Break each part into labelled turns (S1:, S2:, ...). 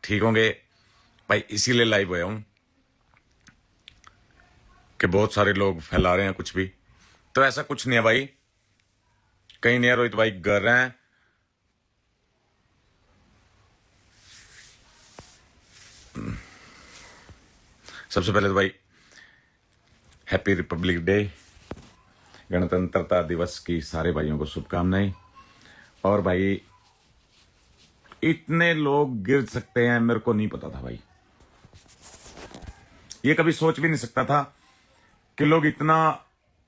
S1: ठीक होंगे भाई। इसीलिए लाइव आया हूं कि बहुत सारे लोग फैला रहे हैं कुछ भी, तो ऐसा कुछ नहीं है भाई। कहीं नहीं है, रोहित भाई कर रहे हैं। सबसे पहले तो भाई हैप्पी रिपब्लिक डे, गणतंत्रता दिवस की सारे भाइयों को शुभकामनाएं। और भाई इतने लोग गिर सकते हैं मेरे को नहीं पता था भाई, ये कभी सोच भी नहीं सकता था कि लोग इतना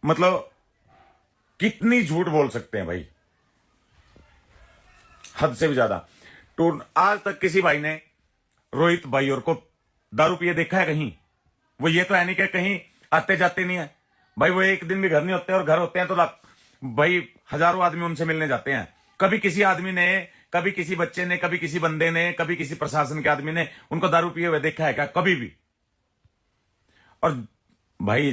S1: मतलब कितनी झूठ बोल सकते हैं भाई, हद से भी ज्यादा। तो आज तक किसी भाई ने रोहित भाई और को दारू पिए देखा है कहीं? वो ये तो है नहीं कि कहीं आते जाते नहीं है भाई, वो एक दिन भी घर नहीं होते, और घर होते हैं तो भाई हजारों आदमी उनसे मिलने जाते हैं। कभी किसी आदमी ने, कभी किसी बच्चे ने, कभी किसी बंदे ने, कभी किसी प्रशासन के आदमी ने उनको दारू पिए हुए देखा है क्या? कभी भी। और भाई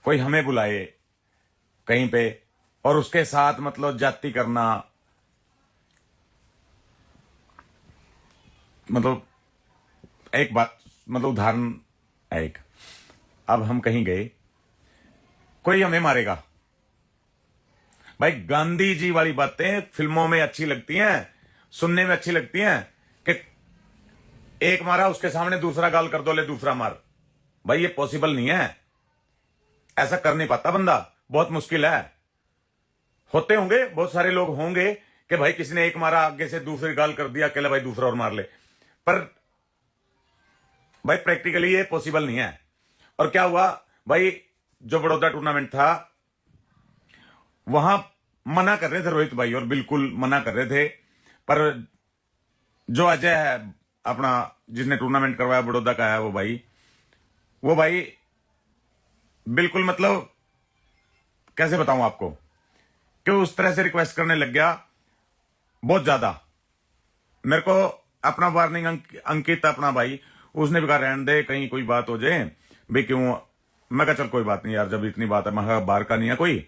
S1: कोई हमें बुलाए कहीं पे और उसके साथ मतलब जाति करना, मतलब एक बात, मतलब उदाहरण है एक, अब हम कहीं गए, कोई हमें मारेगा भाई, गांधी जी वाली बातें फिल्मों में अच्छी लगती हैं, सुनने में अच्छी लगती हैं कि एक मारा उसके सामने दूसरा गाल कर दो, ले दूसरा मार। भाई ये पॉसिबल नहीं है, ऐसा कर नहीं पाता बंदा, बहुत मुश्किल है। होते होंगे, बहुत सारे लोग होंगे कि भाई किसी ने एक मारा, आगे से दूसरी गाल कर दिया, अकेला भाई दूसरा और मार ले, पर भाई प्रैक्टिकली ये पॉसिबल नहीं है। और क्या हुआ भाई, जो बड़ौदा टूर्नामेंट था वहां मना कर रहे थे रोहित भाई, और बिल्कुल मना कर रहे थे, पर जो अजय है अपना, जिसने टूर्नामेंट करवाया बड़ौदा का है, वो भाई बिल्कुल मतलब कैसे बताऊं आपको, कि उस तरह से रिक्वेस्ट करने लग गया बहुत ज्यादा। मेरे को अपना वार्निंग अंकित अपना भाई, उसने भी कहा रहने दे, कहीं कोई बात हो जाए भाई, क्यों। मैं कहा चल कोई बात नहीं यार, जब इतनी बात है, मैं बाहर का नहीं है कोई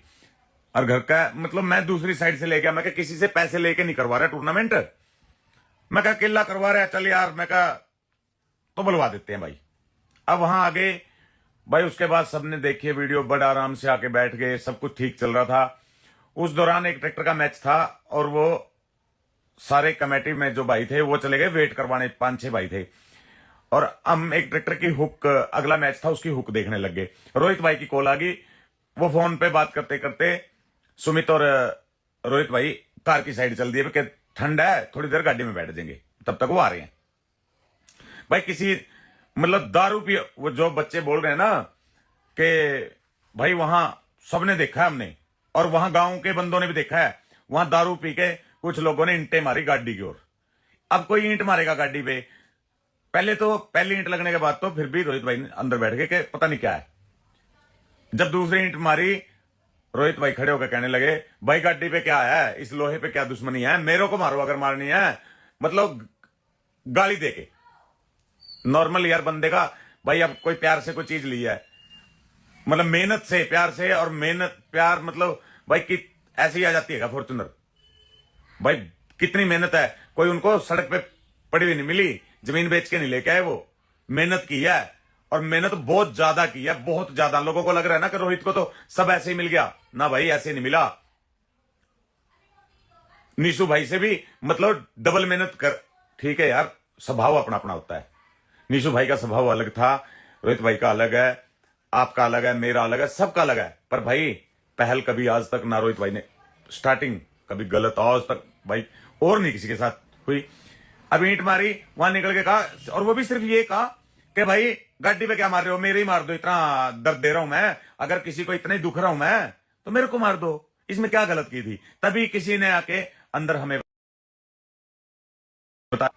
S1: और घर का, मतलब मैं दूसरी साइड से ले गया। मैं कहा किसी से पैसे लेके नहीं करवा रहा टूर्नामेंट, मैं कहा किला करवा रहा है, चल यार, मैं कहा तो बुलवा देते हैं भाई। अब वहां आगे भाई, उसके बाद सबने देखी वीडियो, बड़ा आराम से आके बैठ गए, सब कुछ ठीक चल रहा था। उस दौरान एक ट्रैक्टर का मैच था और वो सारे कमेटी में जो भाई थे वो चले गए वेट करवाने, 5-6 भाई थे, और हम एक ट्रैक्टर की हुक, अगला मैच था उसकी हुक देखने लग गए। रोहित भाई की कॉल आ गई, वो फोन पे बात करते करते सुमित और रोहित भाई कार की साइड चल दिए कि ठंड है, थोड़ी देर गाड़ी में बैठ जाएंगे, तब तक वो आ रहे हैं। भाई किसी मतलब दारू पी, वो जो बच्चे बोल रहे हैं ना कि भाई वहां सबने देखा है हमने, और वहां गांव के बंदों ने भी देखा है, वहां दारू पी के कुछ लोगों ने ईंटें मारी गाड़ी की ओर। अब कोई ईंट मारेगा गाड़ी पे, पहली ईंट लगने के बाद तो फिर भी रोहित भाई अंदर बैठ गए कि पता नहीं क्या है। जब दूसरी ईंट मारी, रोहित भाई खड़े होकर कहने लगे भाई गाड़ी पे क्या है, इस लोहे पे क्या दुश्मनी है, मेरे को मारो अगर मारनी है, मतलब गाली देके। नॉर्मल यार बंदे का भाई, अब कोई प्यार से कोई चीज ली है, मतलब मेहनत से प्यार से, और मेहनत प्यार मतलब भाई कि ऐसे ही आ जाती है फॉर्चुनर। भाई कितनी मेहनत है, कोई उनको सड़क पे पड़ी हुई नहीं मिली, जमीन बेच के नहीं लेके आए, वो मेहनत की है, और मेहनत बहुत ज्यादा की है, बहुत ज्यादा। लोगों को लग रहा है ना कि रोहित को तो सब ऐसे ही मिल गया, ना भाई ऐसे नहीं मिला। निशु भाई से भी मतलब डबल मेहनत कर, ठीक है यार, स्वभाव अपना अपना होता है। निशु भाई का स्वभाव अलग था, रोहित भाई का अलग है, आपका अलग है, मेरा अलग है, सबका अलग है। पर भाई पहल कभी आज तक ना रोहित भाई ने स्टार्टिंग कभी गलत आज तक भाई और नहीं किसी के साथ हुई। अब ईंट मारी, वहां निकल के कहा, और वो भी सिर्फ ये कहा कि भाई गाड़ी पे क्या मार रहे हो, मेरे ही मार दो, इतना दर्द दे रहा हूं मैं, अगर किसी को इतना ही दुख रहा हूं मैं तो मेरे को मार दो, इसमें क्या गलत की थी। तभी किसी ने आके अंदर हमें बता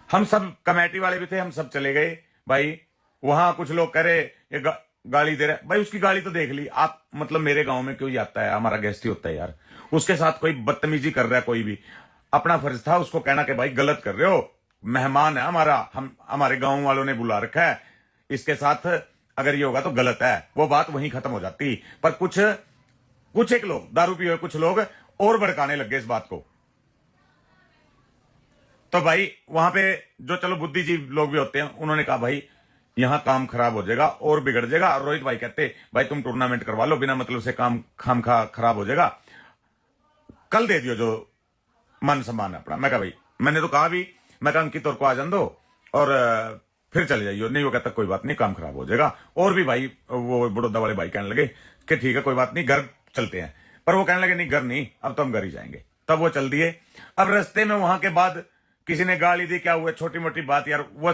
S1: हम सब कमेटी वाले भी थे, हम सब चले गए भाई। वहां कुछ लोग कह रहे ये गाली दे रहे भाई, उसकी गाली तो देख ली आप, मतलब मेरे गांव में क्यों ही आता है, हमारा गेस्ट ही होता है यार, उसके साथ कोई बदतमीजी कर रहा है कोई भी, अपना फर्ज था उसको कहना कि भाई गलत कर रहे हो, मेहमान है हमारा, हम हमारे गांव वालों ने बुला रखा है, इसके साथ अगर ये होगा तो गलत है, वो बात वहीं खत्म हो जाती। पर कुछ एक लोग दारू पिए हुए कुछ लोग और भड़काने लग गए इस बात को तो भाई वहां पे जो चलो बुद्धिजीवी लोग भी होते हैं, उन्होंने कहा भाई यहां काम खराब हो जाएगा और बिगड़ जाएगा। और रोहित भाई कहते भाई तुम टूर्नामेंट करवा लो, बिना मतलब से काम खाम खा खराब हो जाएगा, कल दे दियो जो मान सम्मान है अपना। मैं कहा भाई, मैंने तो कहा भी, मैं कहा अंकित और को आ जान दो और फिर चले जाइयो। नहीं, वो कहता कोई बात नहीं, काम खराब हो जाएगा। और भी भाई वो बड़ौदा वाले भाई कहने लगे कि ठीक है कोई बात नहीं, घर चलते हैं। पर वो कहने लगे नहीं घर नहीं, अब तो हम घर ही जाएंगे। तब वो चल दिए। अब रास्ते में वहां के बाद किसी ने गाली दी, क्या हुआ, छोटी मोटी बात यार। वो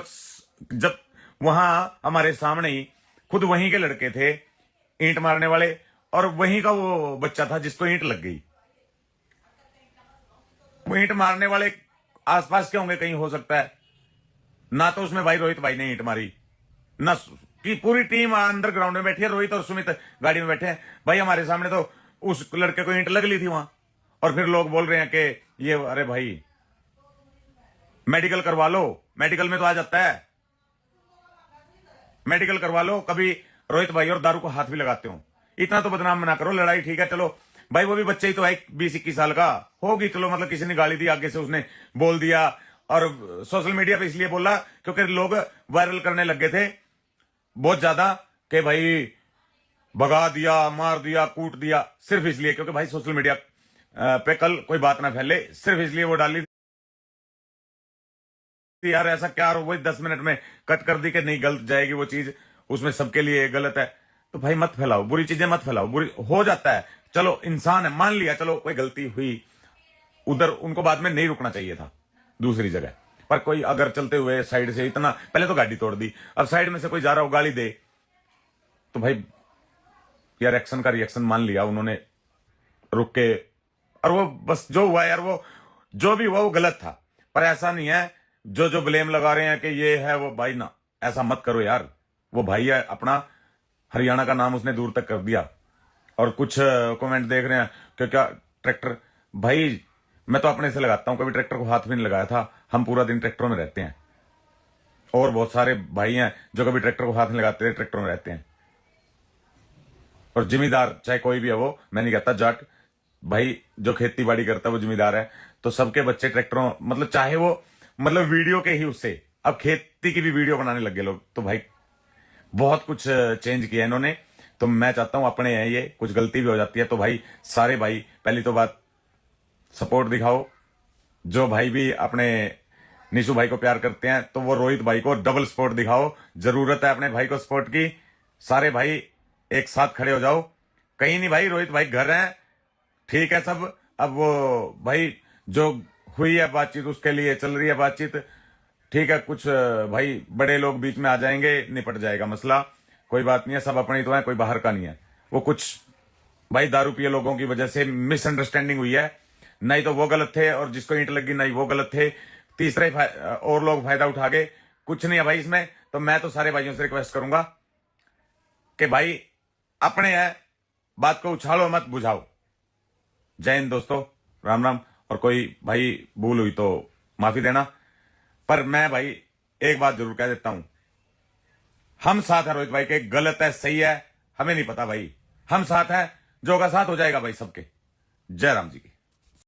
S1: जब वहां हमारे सामने ही खुद वहीं के लड़के थे ईंट मारने वाले, और वहीं का वो बच्चा था जिसको ईंट लग गई। वो ईंट मारने वाले आसपास के होंगे, कहीं हो सकता है ना। तो उसमें भाई रोहित भाई ने ईंट मारी ना, कि पूरी टीम अंडर ग्राउंड में बैठी है, रोहित और सुमित गाड़ी में बैठे हैं। भाई हमारे सामने तो उस लड़के को ईंट लग ली थी वहां। और फिर लोग बोल रहे हैं कि ये अरे भाई मेडिकल करवा लो, मेडिकल में तो आ जाता है, मेडिकल करवा लो। कभी रोहित भाई और दारू को हाथ भी लगाते हो, इतना तो बदनाम ना करो। लड़ाई ठीक है चलो भाई, वो भी बच्चे ही तो है, 20-21 साल का होगी, चलो मतलब किसी ने गाली दी, आगे से उसने बोल दिया। और सोशल मीडिया पे इसलिए बोला क्योंकि लोग वायरल करने लग गए थे बहुत ज्यादा कि भाई भगा दिया, मार दिया, कूट दिया, सिर्फ इसलिए क्योंकि भाई सोशल मीडिया पे कल कोई बात ना फैले, सिर्फ इसलिए वो डाली थी। यार ऐसा क्या, वही 10 मिनट में कट कर दी कि नहीं गलत जाएगी वो चीज, उसमें सबके लिए गलत है। तो भाई मत फैलाओ, बुरी चीजें मत फैलाओ, बुरी हो जाता है। चलो इंसान है, मान लिया, चलो कोई गलती हुई, उधर उनको बाद में नहीं रुकना चाहिए था दूसरी जगह। पर कोई अगर चलते हुए साइड से इतना, पहले तो गाड़ी तोड़ दी, अब साइड में से कोई जा रहा हो गाली दे, तो भाई यार एक्शन का रिएक्शन मान लिया उन्होंने, रुक के। और वो बस जो हुआ यार, वो जो भी हुआ वो गलत था। पर ऐसा नहीं है जो जो ब्लेम लगा रहे हैं कि ये है वो, भाई ना ऐसा मत करो यार। वो भाई है अपना, हरियाणा का नाम उसने दूर तक कर दिया। और कुछ कमेंट देख रहे हैं कि क्या ट्रैक्टर, भाई मैं तो अपने से लगाता हूं, कभी ट्रैक्टर को हाथ भी नहीं लगाया था। हम पूरा दिन ट्रैक्टरों में रहते हैं, और बहुत सारे भाई हैं जो कभी ट्रैक्टर को हाथ नहीं लगाते, ट्रैक्टरों में रहते हैं। और जिम्मेदार चाहे कोई भी है, वो मैं नहीं कहता जाट भाई, जो खेती बाड़ी करता है वो जिम्मेदार है। तो सबके बच्चे ट्रैक्टरों, मतलब चाहे वो मतलब वीडियो के ही उससे अब खेती की भी वीडियो बनाने लग गए लोग। तो भाई बहुत कुछ चेंज किया इन्होंने। तो मैं चाहता हूं, अपने हैं ये, कुछ गलती भी हो जाती है तो भाई सारे भाई, पहली तो बात सपोर्ट दिखाओ। जो भाई भी अपने निशु भाई को प्यार करते हैं तो वो रोहित भाई को डबल सपोर्ट दिखाओ। जरूरत है अपने भाई को सपोर्ट की। सारे भाई एक साथ खड़े हो जाओ। कहीं नहीं भाई, रोहित भाई घर हैं, ठीक है सब। अब वो भाई जो हुई है बातचीत, उसके लिए चल रही है बातचीत, ठीक है। कुछ भाई बड़े लोग बीच में आ जाएंगे, निपट जाएगा मसला, कोई बात नहीं है। सब अपने ही तो है, कोई बाहर का नहीं है। वो कुछ भाई दारू पिए लोगों की वजह से मिसअंडरस्टैंडिंग हुई है, नहीं तो वो गलत थे, और जिसको ईंट लगी नहीं वो गलत थे, तीसरे और लोग फायदा उठा गए। कुछ नहीं है भाई इसमें। तो मैं तो सारे भाइयों से रिक्वेस्ट करूंगा कि भाई अपने हैं, बात को उछालो मत, बुझाओ। जय हिंद दोस्तों, राम राम। और कोई भाई भूल हुई तो माफी देना। पर मैं भाई एक बात जरूर कह देता हूं, हम साथ है रोहित भाई के, गलत है सही है हमें नहीं पता भाई, हम साथ हैं, जो का साथ हो जाएगा भाई सबके। जय राम जी की।